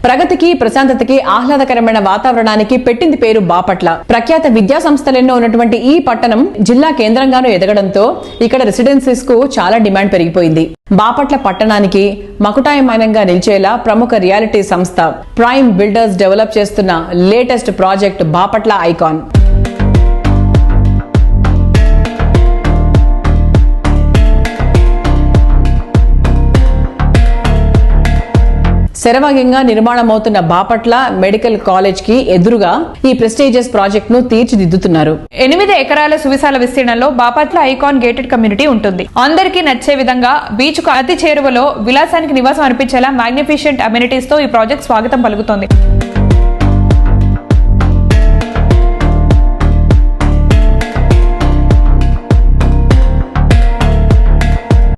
ప్రగతికి, ప్రశాంతతకి, ఆహ్లాదకరమైన వాతావరణానికి పెట్టింది పేరు బాపట్ల. ప్రఖ్యాత విద్యా సంస్థలెన్నో ఉన్నటువంటి ఈ పట్టణం జిల్లా కేంద్రంగానూ ఎదగడంతో ఇక్కడ రెసిడెన్సీస్ కు చాలా డిమాండ్ పెరిగిపోయింది. బాపట్ల పట్టణానికి మకుటాయమానంగా నిలిచేలా ప్రముఖ రియాలిటీ సంస్థ ప్రైమ్ బిల్డర్స్ డెవలప్ చేస్తున్న లేటెస్ట్ ప్రాజెక్ట్ బాపట్ల ఐకాన్. శరవేగంగా నిర్మాణమవుతున్న బాపట్ల మెడికల్ కాలేజ్ కి ఎదురుగా ఈ ప్రెస్టీజియస్ ప్రాజెక్ట్ ను తీర్చిదిద్దుతున్నారు. 8 ఎకరాల సువిశాల విస్తీర్ణంలో బాపట్ల ఐకాన్ గేటెడ్ కమ్యూనిటీ ఉంటుంది. అందరికీ నచ్చే విధంగా బీచ్ కు అతి చేరువలో విలాసానికి నివాసం అనిపించేలా మ్యాగ్నిఫిషియంట్ అమ్యూనిటీస్ తో ఈ ప్రాజెక్ట్ స్వాగతం పలుకుతోంది.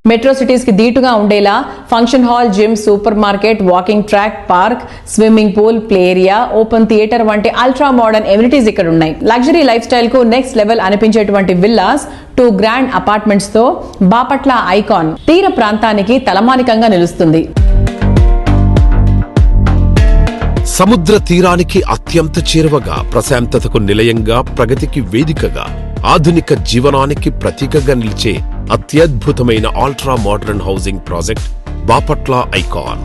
మెట్రో సిటీస్ కి దీటుగా ఉండేలా function hall, gym, supermarket, walking track, park, swimming pool, play area, open theatre వంటి అల్ట్రా మోడర్న్ ఎమ్యూనిటీస్ ఇక్కడ ఉన్నాయి. లగ్జరీ లైఫ్ స్టైల్ కు నెక్స్ట్ లెవెల్ అనిపించేటువంటి విల్లాస్, 2 గ్రాండ్ అపార్ట్మెంట్స్ తో బాపట్ల ఐకాన్ తీర ప్రాంతానికి తలమానికంగా నిలుస్తుంది. సముద్ర తీరానికి అత్యంత చేరువగా, ప్రశాంతతకు నిలయంగా, ప్రగతికి వేదికగా, ఆధునిక జీవనానికి ప్రతీకగా నిలిచే అత్యద్భుతమైన ultra modern housing project Bapatla icon.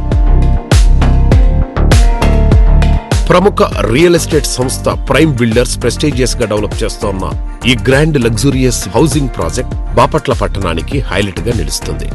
ప్రముఖ రియల్ ఎస్టేట్ సంస్థ ప్రైమ్ బిల్డర్స్ ప్రెస్టీజియస్ గా డెవలప్ చేస్తోన్న ఈ grand luxurious housing project Bapatla పట్టణానికి హైలైట్ గా నిలుస్తుంది.